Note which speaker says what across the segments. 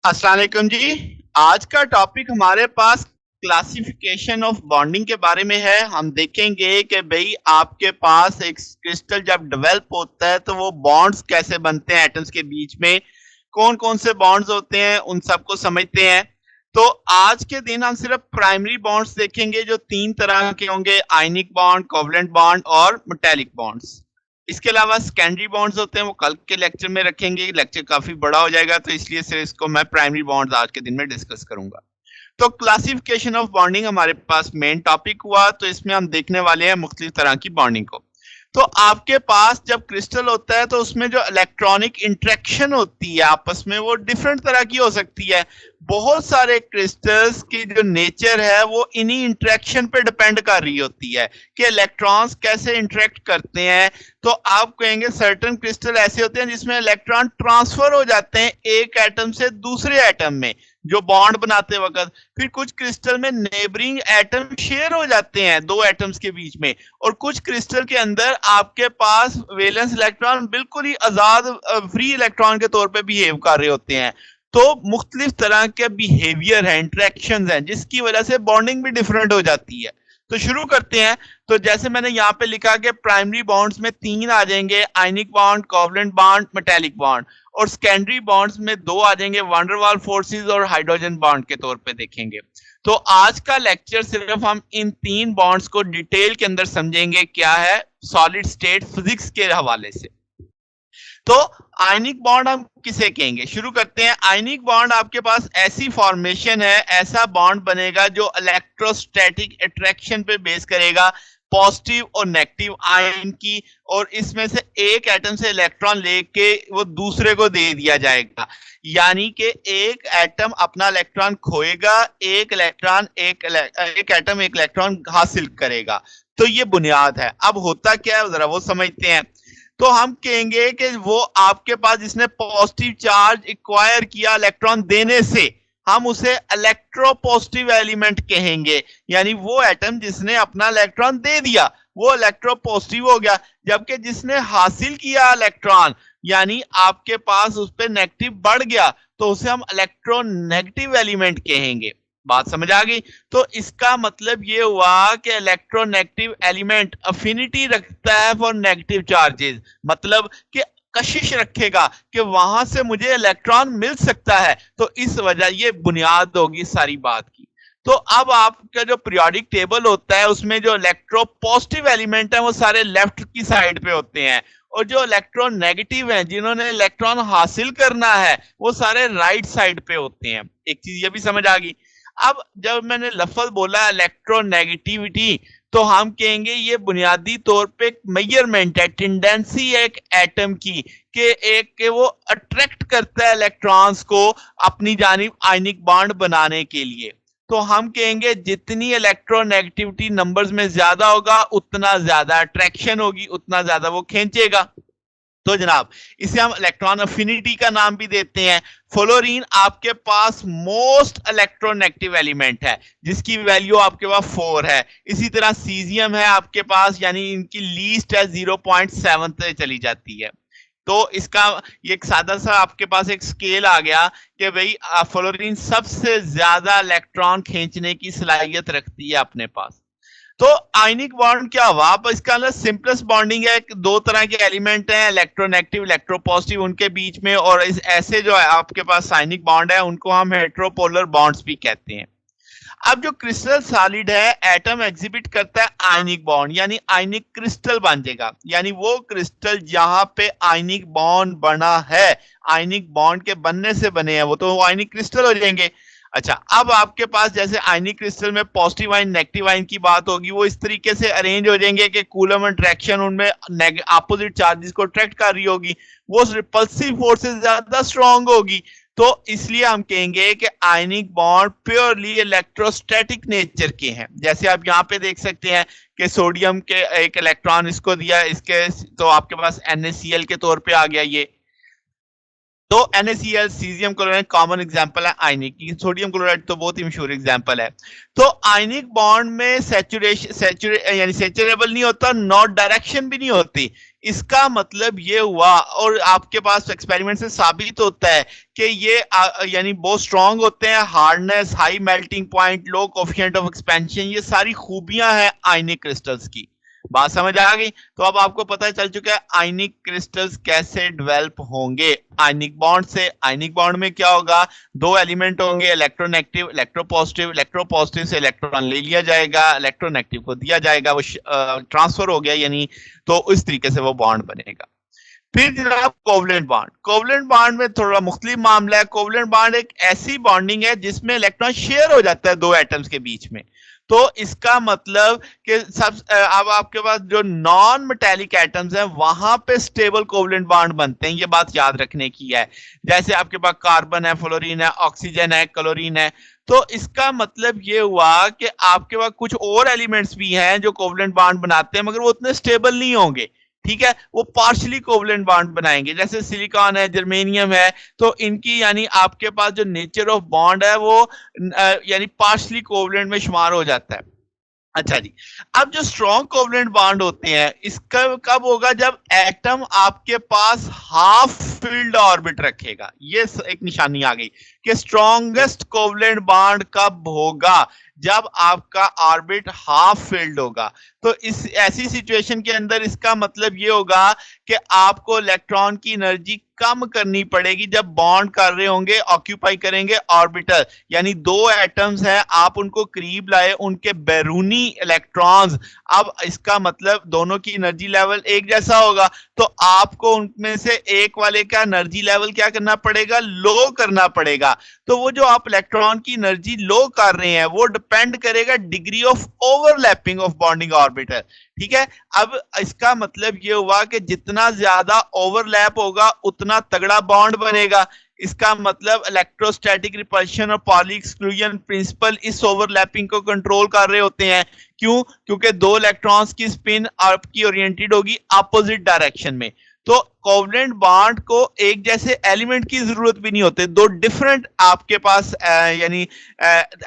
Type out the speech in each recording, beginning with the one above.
Speaker 1: अस्सलाम वालेकुम जी। आज का टॉपिक हमारे पास क्लासिफिकेशन ऑफ बॉन्डिंग के बारे में है। हम देखेंगे कि भई आपके पास एक क्रिस्टल जब डेवलप होता है तो वो बॉन्ड्स कैसे बनते हैं एटम्स के बीच में, कौन-कौन से बॉन्ड्स होते हैं उन सबको समझते हैं। तो आज के दिन हम सिर्फ प्राइमरी बॉन्ड्स देखेंगे जो 3 तरह के होंगे, आयनिक बॉन्ड, कोवलेंट बॉन्ड और मेटालिक बॉन्ड्स। इसके अलावा सेकेंडरी बॉन्ड्स होते हैं वो कल के लेक्चर में रखेंगे, लेक्चर काफ़ी बड़ा हो जाएगा तो इसलिए सिर्फ इसको मैं प्राइमरी बॉन्ड्स आज के दिन में डिस्कस करूँगा। तो क्लासिफिकेशन ऑफ बॉन्डिंग हमारे पास मेन टॉपिक हुआ, तो इसमें हम देखने वाले हैं मुख्तलिफ तरह की बॉन्डिंग को। तो आपके पास जब क्रिस्टल होता है तो उसमें जो इलेक्ट्रॉनिक इंटरेक्शन होती है आपस में वो डिफरेंट तरह की हो सकती है। बहुत सारे क्रिस्टल्स की जो नेचर है वो इन्हीं इंटरेक्शन पे डिपेंड कर रही होती है कि इलेक्ट्रॉन्स कैसे इंटरेक्ट करते हैं। तो आप कहेंगे सर्टेन क्रिस्टल ऐसे होते हैं जिसमें इलेक्ट्रॉन ट्रांसफर हो जाते हैं एक एटम से दूसरे एटम में जो बॉन्ड बनाते वक्त। फिर कुछ क्रिस्टल में नेबरिंग एटम शेयर हो जाते हैं दो एटम्स के बीच में, और कुछ क्रिस्टल के अंदर आपके पास वैलेंस इलेक्ट्रॉन बिल्कुल ही आजाद फ्री इलेक्ट्रॉन के तौर पे बिहेव कर रहे होते हैं। तो मुख्तलिफ तरह के बिहेवियर हैं, इंटरेक्शंस हैं, जिसकी वजह से बॉन्डिंग भी डिफरेंट हो जाती है। तो शुरू करते हैं। तो जैसे मैंने यहाँ पे लिखा कि प्राइमरी बॉन्ड्स में 3 आ जाएंगे, आयनिक bond, covalent bond, metallic bond, और सेकेंडरी बॉन्ड्स में 2 आ जाएंगे, वान डेर वाल फोर्सेस और हाइड्रोजन बॉन्ड के तौर पे देखेंगे। तो आज का लेक्चर सिर्फ हम इन 3 बॉन्ड्स को डिटेल के अंदर समझेंगे क्या है सॉलिड स्टेट फिजिक्स के हवाले से। तो आयनिक बॉन्ड हम किसे कहेंगे, शुरू करते हैं। आयनिक बॉन्ड आपके पास ऐसी फॉर्मेशन है, ऐसा बॉन्ड बनेगा जो इलेक्ट्रोस्टैटिक अट्रैक्शन पे बेस करेगा, पॉजिटिव और नेगेटिव आयन की, और इसमें से एक एटम से इलेक्ट्रॉन लेके वो दूसरे को दे दिया जाएगा। यानी कि एक एटम अपना इलेक्ट्रॉन खोएगा, एक एटम एक इलेक्ट्रॉन हासिल करेगा। तो ये बुनियाद है। अब होता क्या है जरा वो समझते हैं। तो हम कहेंगे कि वो आपके पास जिसने पॉजिटिव चार्ज एक्वायर किया इलेक्ट्रॉन देने से, हम उसे इलेक्ट्रोपॉजिटिव एलिमेंट कहेंगे। यानी वो एटम जिसने अपना इलेक्ट्रॉन दे दिया वो इलेक्ट्रोपॉजिटिव हो गया, जबकि जिसने हासिल किया इलेक्ट्रॉन यानी आपके पास उस पर नेगेटिव बढ़ गया तो उसे हम इलेक्ट्रोनेगेटिव एलिमेंट कहेंगे। बात समझ आ गई? तो इसका मतलब ये हुआ कि इलेक्ट्रोनेगेटिव एलिमेंट अफिनिटी रखता है फॉर नेगेटिव चार्जेस, मतलब कि कशिश रखेगा कि वहां से मुझे इलेक्ट्रॉन मिल सकता है। तो इस वजह ये बुनियाद होगी सारी बात की। तो अब आपका जो पीरियोडिक टेबल होता है उसमें जो इलेक्ट्रोपॉजिटिव एलिमेंट है वो सारे लेफ्ट की साइड पे होते हैं, और जो इलेक्ट्रॉन नेगेटिव हैं जिन्होंने इलेक्ट्रॉन हासिल करना है वो सारे राइट साइड पे होते हैं। एक चीज ये भी समझ आ गई। अब जब मैंने लफ्ज बोला इलेक्ट्रोनेगेटिविटी, तो हम कहेंगे ये बुनियादी तौर पे एक मेजरमेंट है, टेंडेंसी है एक एटम की कि एक के वो अट्रैक्ट करता है इलेक्ट्रॉन्स को अपनी जानिब आयनिक बॉन्ड बनाने के लिए। तो हम कहेंगे जितनी इलेक्ट्रोनेगेटिविटी नंबर्स में ज्यादा होगा उतना ज्यादा अट्रैक्शन होगी, उतना ज्यादा वो खींचेगा। तो जनाब इसे हम इलेक्ट्रॉन अफिनिटी का नाम भी देते हैं। फ्लोरीन आपके पास मोस्ट इलेक्ट्रोनेगेटिव एलिमेंट है जिसकी वैल्यू आपके पास 4 है। इसी तरह सीजियम है आपके पास, यानी इनकी लीस्ट है 0.7 से चली जाती है। तो इसका ये एक सादा सा आपके पास एक स्केल आ गया कि भाई फ्लोरीन सबसे ज्यादा इलेक्ट्रॉन खींचने की सलाहियत रखती है अपने पास। तो आयनिक बॉन्ड क्या हुआ, आप इसका अंदर सिंपलेस्ट बॉन्डिंग है, दो तरह के एलिमेंट हैं इलेक्ट्रोनेगेटिव इलेक्ट्रोपॉजिटिव उनके बीच में, और इस ऐसे जो है आपके पास आयनिक बॉन्ड है उनको हम हेटेरोपोलर बॉन्ड्स भी कहते हैं। अब जो क्रिस्टल सॉलिड है एटम एग्जिबिट करता है आयनिक बॉन्ड, यानी आयनिक क्रिस्टल बन जाएगा। यानी वो क्रिस्टल जहां पे आयनिक बॉन्ड बना है, आयनिक बॉन्ड के बनने से बने हैं वो, तो आयनिक क्रिस्टल हो जाएंगे। अच्छा, अब आपके पास जैसे आयनिक क्रिस्टल में पॉजिटिव आयन नेगेटिव आयन की बात होगी, वो इस तरीके से अरेंज हो जाएंगे कि कूलम अट्रैक्शन उनमें अपोजिट चार्जेस को अट्रैक्ट कर रही होगी, वो रिपल्सिव फोर्स से ज्यादा स्ट्रांग होगी। तो इसलिए हम कहेंगे कि ionic bond purely electrostatic nature के हैं। जैसे आप यहाँ पे देख सकते हैं कि सोडियम के एक इलेक्ट्रॉन इसको दिया, इसके तो आपके पास NaCl के तौर पे आ गया ये। तो NaCl caesium chloride common example है आयनिक की, सोडियम क्लोराइड तो बहुत ही मशहूर एग्जांपल है। तो आयनिक बॉन्ड में सैचुरेशन यानी सैचुरेबल नहीं होता, नॉट डायरेक्शन भी नहीं होती। इसका मतलब ये हुआ, और आपके पास एक्सपेरिमेंट से साबित होता है कि ये यानी बहुत स्ट्रांग होते हैं, hardness, high melting point, low coefficient of expansion, ये सारी खूबियां हैं आयनिक क्रिस्टल्स की। बात समझ आ गई? तो अब आपको पता चल चुका है आयनिक क्रिस्टल्स कैसे डेवलप होंगे आयनिक बॉन्ड से। आयनिक बॉन्ड में क्या होगा, दो एलिमेंट होंगे, इलेक्ट्रोनेगेटिव, इलेक्ट्रोपॉजिटिव। इलेक्ट्रोपॉजिटिव से इलेक्ट्रॉन ले लिया जाएगा, इलेक्ट्रोनेगेटिव को दिया जाएगा, वो ट्रांसफर हो गया यानी, तो इस तरीके से वो बॉन्ड बनेगा। फिर जनाब कोवलेंट बॉन्ड। कोवलेंट बॉन्ड में थोड़ा मुख्तलिफ मामला है। कोवलेंट बॉन्ड एक ऐसी बॉन्डिंग है जिसमें इलेक्ट्रॉन शेयर हो जाता है दो एटम्स के बीच में। तो इसका मतलब कि सब अब आपके पास जो नॉन मेटेलिक एटम्स हैं वहां पे स्टेबल कोवलेंट बॉन्ड बनते हैं, ये बात याद रखने की है। जैसे आपके पास कार्बन है, फ्लोरीन है, ऑक्सीजन है, क्लोरीन है। तो इसका मतलब ये हुआ कि आपके पास कुछ और एलिमेंट्स भी हैं जो कोवलेंट बॉन्ड बनाते हैं, मगर वो उतने स्टेबल नहीं होंगे, ठीक है, वो पार्शियली कोवलेंट बॉन्ड बनाएंगे। जैसे सिलिकॉन है, जर्मेनियम है, तो इनकी यानी आपके पास जो नेचर ऑफ बॉन्ड है वो यानी पार्शियली कोवलेंट में शुमार हो जाता है। अच्छा जी, अब जो स्ट्रॉन्ग कोवलेंट बॉन्ड होते हैं इसका कब होगा, जब एटम आपके पास हाफ फील्ड ऑर्बिट रखेगा। ये एक निशानी आ गई कि स्ट्रॉन्गेस्ट कोवलेंट बॉन्ड कब होगा, जब आपका ऑर्बिट हाफ फील्ड होगा। तो इस ऐसी सिचुएशन के अंदर इसका मतलब ये होगा कि आपको इलेक्ट्रॉन की एनर्जी कम करनी पड़ेगी जब बॉन्ड कर रहे होंगे, ऑक्यूपाई करेंगे ऑर्बिटल, यानी दो एटम्स हैं, आप उनको करीब लाए, उनके बैरूनी इलेक्ट्रॉन्स, अब इसका मतलब दोनों की एनर्जी लेवल एक जैसा होगा, तो आपको उनमें से एक वाले का एनर्जी लेवल क्या करना पड़ेगा, लो करना पड़ेगा। तो वो जो आप इलेक्ट्रॉन की एनर्जी लो कर रहे हैं वो डिपेंड करेगा degree of overlapping of bonding orbital, ठीक है। अब इसका मतलब ये हुआ कि जितना ज्यादा ओवरलैप होगा उतना तगड़ा बॉन्ड बनेगा। इसका मतलब इलेक्ट्रोस्टैटिक रिपल्शन और पॉली एक्सक्लूजन प्रिंसिपल इस ओवरलैपिंग को कंट्रोल कर रहे होते हैं। क्यों? क्योंकि दो इलेक्ट्रॉन्स की स्पिन आपकी ओरिएंटेड होगी अपोजिट डायरेक्शन में। तो कोवलेंट बॉन्ड को एक जैसे एलिमेंट की जरूरत भी नहीं होती, दो डिफरेंट आपके पास यानी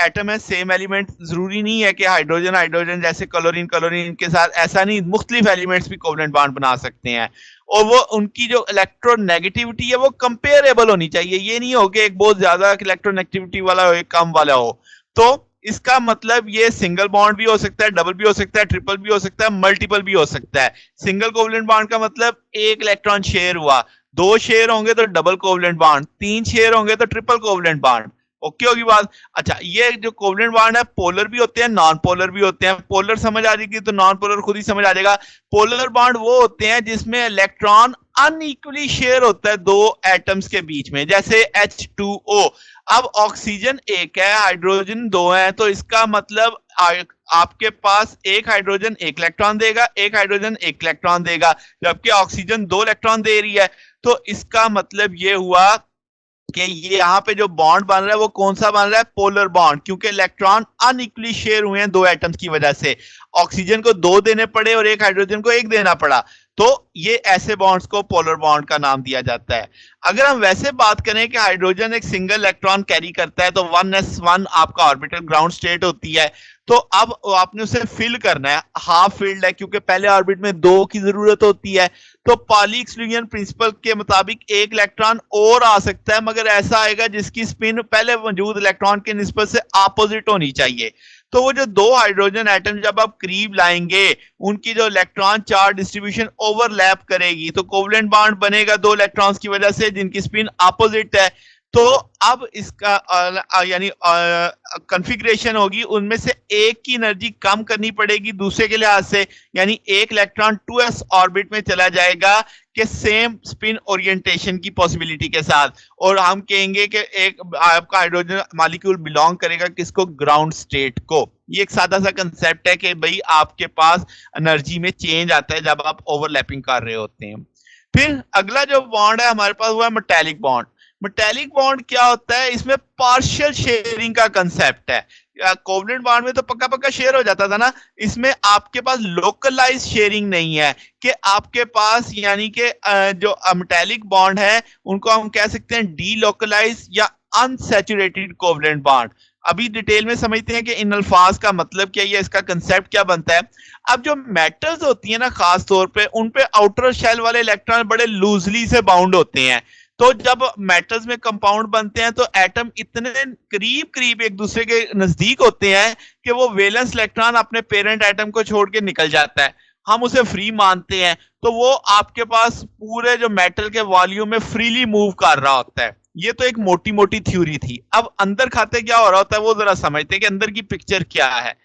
Speaker 1: एटम है, सेम एलिमेंट जरूरी नहीं है कि हाइड्रोजन हाइड्रोजन जैसे क्लोरीन क्लोरीन के साथ, ऐसा नहीं, मुख्तलिफ एलिमेंट्स भी कोवलेंट बॉन्ड बना सकते हैं। और वो उनकी जो इलेक्ट्रोनेगेटिविटी है वो कंपेरेबल होनी चाहिए, ये नहीं हो कि एक बहुत ज्यादा इलेक्ट्रोनेगेटिविटी वाला हो, एक कम वाला हो। तो इसका मतलब ये सिंगल बॉन्ड भी हो सकता है, डबल भी हो सकता है, ट्रिपल भी हो सकता है, मल्टीपल भी हो सकता है। सिंगल कोवलेंट बॉन्ड का मतलब एक इलेक्ट्रॉन शेयर हुआ, दो शेयर होंगे तो डबल कोवलेंट बॉन्ड, तीन शेयर होंगे तो ट्रिपल कोवलेंट बॉन्ड। ओके होगी बात? अच्छा, ये जो कोवलेंट बॉन्ड है पोलर भी होते हैं, नॉन पोलर भी होते हैं। पोलर समझ आ जाएगी तो नॉन पोलर खुद ही समझ आ जाएगा। पोलर बॉन्ड वो होते हैं जिसमें इलेक्ट्रॉन अनइक्वली शेयर होता है दो एटम्स के बीच में, जैसे H2O। अब ऑक्सीजन एक है, हाइड्रोजन दो है, तो इसका मतलब आपके पास एक हाइड्रोजन एक इलेक्ट्रॉन देगा, एक हाइड्रोजन एक इलेक्ट्रॉन देगा, जबकि ऑक्सीजन दो इलेक्ट्रॉन दे रही है। तो इसका मतलब ये हुआ कि ये यहाँ पे जो बॉन्ड बन रहा है वो कौन सा बन रहा है, पोलर बॉन्ड, क्योंकि इलेक्ट्रॉन अनइक्वली शेयर हुए हैं दो एटम्स की वजह से। ऑक्सीजन को दो देने पड़े और एक हाइड्रोजन को एक देना पड़ा, तो ये ऐसे बॉन्ड्स को पोलर बॉन्ड का नाम दिया जाता है। अगर हम वैसे बात करें कि हाइड्रोजन एक सिंगल इलेक्ट्रॉन कैरी करता है तो 1s1 आपका ऑर्बिटल ग्राउंड स्टेट होती है। तो अब आपने उसे फिल करना है, हाफ फिल्ड है क्योंकि पहले ऑर्बिट में दो की जरूरत होती है। तो पॉली एक्सक्लूजन प्रिंसिपल के मुताबिक एक इलेक्ट्रॉन और आ सकता है, मगर ऐसा आएगा जिसकी स्पिन पहले मौजूद इलेक्ट्रॉन के निस्बत से अपोजिट होनी चाहिए। तो वो जो दो हाइड्रोजन एटम जब आप करीब लाएंगे उनकी जो इलेक्ट्रॉन चार्ज डिस्ट्रीब्यूशन ओवरलैप करेगी, तो कोवलेंट बॉन्ड बनेगा दो इलेक्ट्रॉन्स की वजह से जिनकी स्पिन अपोजिट है। तो अब इसका यानी कॉन्फ़िगरेशन होगी, उनमें से एक की एनर्जी कम करनी पड़ेगी दूसरे के लिहाज से, यानी एक इलेक्ट्रॉन 2s ऑर्बिट में चला जाएगा कि सेम स्पिन ओरिएंटेशन की पॉसिबिलिटी के साथ, और हम कहेंगे कि एक आपका हाइड्रोजन मॉलिक्यूल बिलोंग करेगा किसको, ग्राउंड स्टेट को। ये एक सादा सा कंसेप्ट है कि भाई आपके पास एनर्जी में चेंज आता है जब आप ओवरलैपिंग कर रहे होते हैं। फिर अगला जो बॉन्ड है हमारे पास हुआ मेटालिक बॉन्ड। मेटालिक बॉन्ड क्या होता है, इसमें पार्शियल शेयरिंग का कंसेप्ट है। कोवलेंट बॉन्ड में तो पक्का पक्का शेयर हो जाता था ना, इसमें आपके पास लोकलाइज शेयरिंग नहीं है कि आपके पास यानी कि जो मेटालिक बॉन्ड है उनको हम कह सकते हैं डी लोकलाइज या अनसैचुरेटेड कोवलेंट बॉन्ड। अभी डिटेल में समझते हैं कि इन अल्फाज का मतलब क्या है, इसका कंसेप्ट क्या बनता है। अब जो मेटल्स होती है ना, खास तौर पे उन पे आउटर शेल वाले इलेक्ट्रॉन बड़े लूजली से बाउंड होते हैं। तो जब मेटल्स में कंपाउंड बनते हैं तो एटम इतने करीब करीब एक दूसरे के नजदीक होते हैं कि वो वैलेंस इलेक्ट्रॉन अपने पेरेंट एटम को छोड़ के निकल जाता है, हम उसे फ्री मानते हैं। तो वो आपके पास पूरे जो मेटल के वॉल्यूम में फ्रीली मूव कर रहा होता है। ये तो एक मोटी मोटी थ्योरी थी। अब अंदर खाते क्या हो रहा होता है वो जरा समझते हैं कि अंदर की पिक्चर क्या है।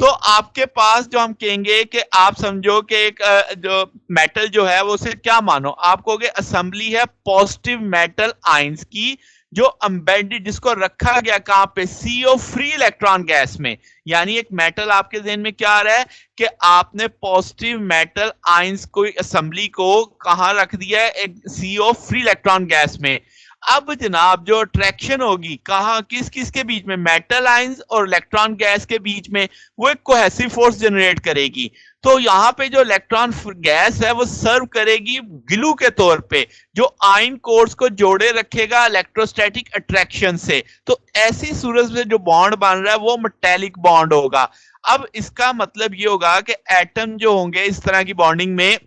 Speaker 1: तो आपके पास जो हम कहेंगे कि आप समझो कि एक जो मेटल जो है वो उसे क्या मानो, आप कहोगे असेंबली है पॉजिटिव मेटल आयंस की, जो एम्बेडेड, जिसको रखा गया कहां पे, सीओ फ्री इलेक्ट्रॉन गैस में। यानी एक मेटल आपके ज़हन में क्या आ रहा है कि आपने पॉजिटिव मेटल आयंस को असेंबली को कहां रख दिया है, एक सीओ फ्री इलेक्ट्रॉन गैस में। अब जनाब जो अट्रैक्शन होगी कहां, किस किस के बीच में, मेटल आयंस और इलेक्ट्रॉन गैस के बीच में, वो एक कोहेसिव फोर्स जनरेट करेगी। तो यहाँ पे जो इलेक्ट्रॉन गैस है वो सर्व करेगी ग्लू के तौर पे, जो आयन कोर्स को जोड़े रखेगा इलेक्ट्रोस्टैटिक अट्रैक्शन से। तो ऐसी सूरत में जो बॉन्ड बन रहा है वो मेटेलिक बॉन्ड होगा। अब इसका मतलब ये होगा कि एटम जो होंगे इस तरह की बॉन्डिंग में,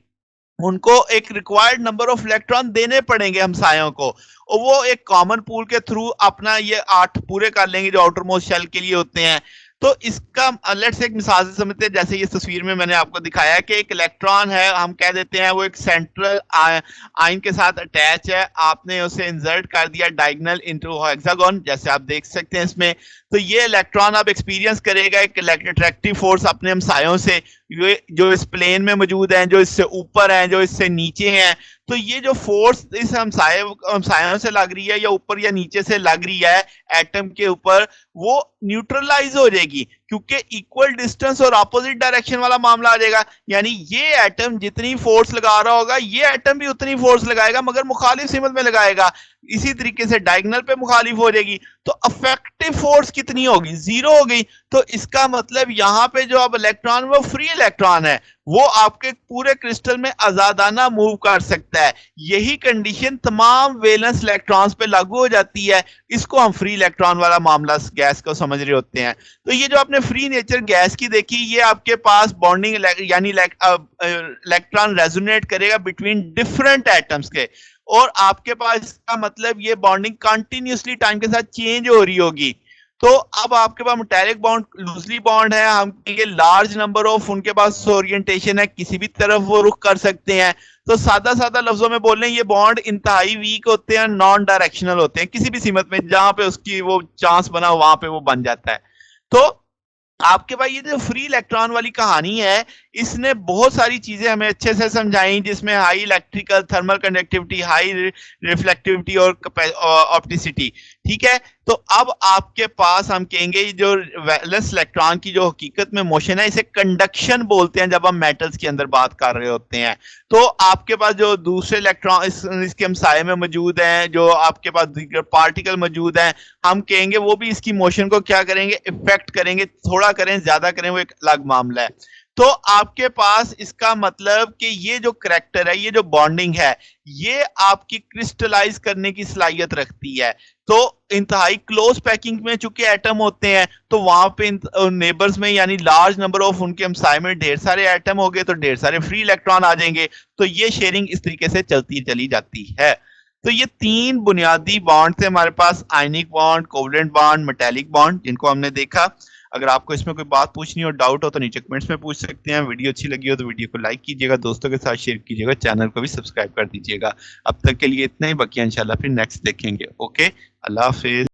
Speaker 1: उनको एक रिक्वायर्ड नंबर ऑफ इलेक्ट्रॉन देने पड़ेंगे हमसायों को, और वो एक कॉमन पूल के थ्रू अपना ये 8 पूरे कर लेंगे जो आउटर मोस्ट शेल के लिए होते हैं। तो इसका लेट्स एक मिसाल से समझते हैं, जैसे ये तस्वीर में मैंने आपको दिखाया कि एक इलेक्ट्रॉन है, हम कह देते हैं वो एक सेंट्रल आयन के साथ अटैच है, आपने उसे इंसर्ट कर दिया डायगोनल इनटू हेक्सागोन, जैसे आप देख सकते हैं इसमें। तो ये इलेक्ट्रॉन अब एक्सपीरियंस करेगा एक अट्रैक्टिव फोर्स अपने हमसायों से, ये जो इस प्लेन में मौजूद हैं, जो इससे ऊपर हैं, जो इससे नीचे हैं। तो ये जो फोर्स इस हमसायों से लग रही है या ऊपर या नीचे से लग रही है एटम के ऊपर, वो न्यूट्रलाइज हो जाएगी, क्योंकि इक्वल डिस्टेंस और अपोजिट डायरेक्शन वाला मामला आ जाएगा। यानी ये एटम जितनी फोर्स लगा रहा होगा ये एटम भी उतनी फोर्स लगाएगा, मगर मुखालिफ सिमत में लगाएगा। इसी तरीके से डायगोनल पे मुखालिफ हो जाएगी, तो अफेक्टिव फोर्स कितनी होगी, 0 हो गई। तो इसका मतलब यहां पे जो अब इलेक्ट्रॉन, वो फ्री इलेक्ट्रॉन है, वो आपके पूरे क्रिस्टल में आजादाना मूव कर सकता है। यही कंडीशन तमाम वैलेंस इलेक्ट्रॉन्स पे लागू हो जाती है। इसको हम फ्री इलेक्ट्रॉन वाला मामला गैस को समझ रहे होते हैं। तो ये जो आपने फ्री नेचर गैस की देखी, ये आपके पास बॉन्डिंग यानी इलेक्ट्रॉन रेजोनेट करेगा बिटवीन डिफरेंट एटम्स के, और आपके पास इसका मतलब ये बॉन्डिंग कंटिन्यूसली टाइम के साथ चेंज हो रही होगी। तो अब आपके पास मेटालिक बॉन्ड लूजली बॉन्ड है, हम ये लार्ज नंबर ऑफ उनके पास ओरिएंटेशन है, किसी भी तरफ वो रुख कर सकते हैं। तो सादा सादा लफ्जों में बोल रहे हैं, ये बॉन्ड इंतहाई वीक होते हैं, नॉन डायरेक्शनल होते हैं, किसी भी सीमत में जहां पे उसकी वो चांस बना वहां पे वो बन जाता है। तो आपके पास ये जो फ्री इलेक्ट्रॉन वाली कहानी है, इसने बहुत सारी चीजें हमें अच्छे से समझाई, जिसमें high electrical thermal conductivity, high reflectivity और ऑप्टिसिटी। ठीक है, तो अब आपके पास हम कहेंगे जो वैलेंस इलेक्ट्रॉन की जो हकीकत में मोशन है, इसे कंडक्शन बोलते हैं जब हम मेटल्स के अंदर बात कर रहे होते हैं। तो आपके पास जो दूसरे इलेक्ट्रॉन इसके हमसाये में मौजूद हैं, जो आपके पास पार्टिकल मौजूद हैं, हम कहेंगे वो भी इसकी मोशन को क्या करेंगे, इफेक्ट करेंगे, थोड़ा करें ज्यादा करें वो एक अलग मामला है। तो आपके पास इसका मतलब कि ये जो करैक्टर है, ये जो बॉन्डिंग है, ये आपकी क्रिस्टलाइज करने की सलाहियत रखती है। तो इंतहाई क्लोज पैकिंग में चूंकि एटम होते हैं, तो वहां पे नेबर्स में यानी लार्ज नंबर ऑफ उनके हमसाये में ढेर सारे एटम हो गए, तो ढेर सारे फ्री इलेक्ट्रॉन आ जाएंगे। तो ये शेयरिंग इस तरीके से चलती चली जाती है। तो ये 3 बुनियादी बॉन्ड थे हमारे पास, ionic bond, covalent bond, metallic bond, जिनको हमने देखा। अगर आपको इसमें कोई बात पूछनी हो, डाउट हो, तो नीचे कमेंट्स में पूछ सकते हैं। वीडियो अच्छी लगी हो तो वीडियो को लाइक कीजिएगा, दोस्तों के साथ शेयर कीजिएगा, चैनल को भी सब्सक्राइब कर दीजिएगा। अब तक के लिए इतना ही, बाकी इंशाल्लाह फिर नेक्स्ट देखेंगे। ओके, अल्लाह हाफिज।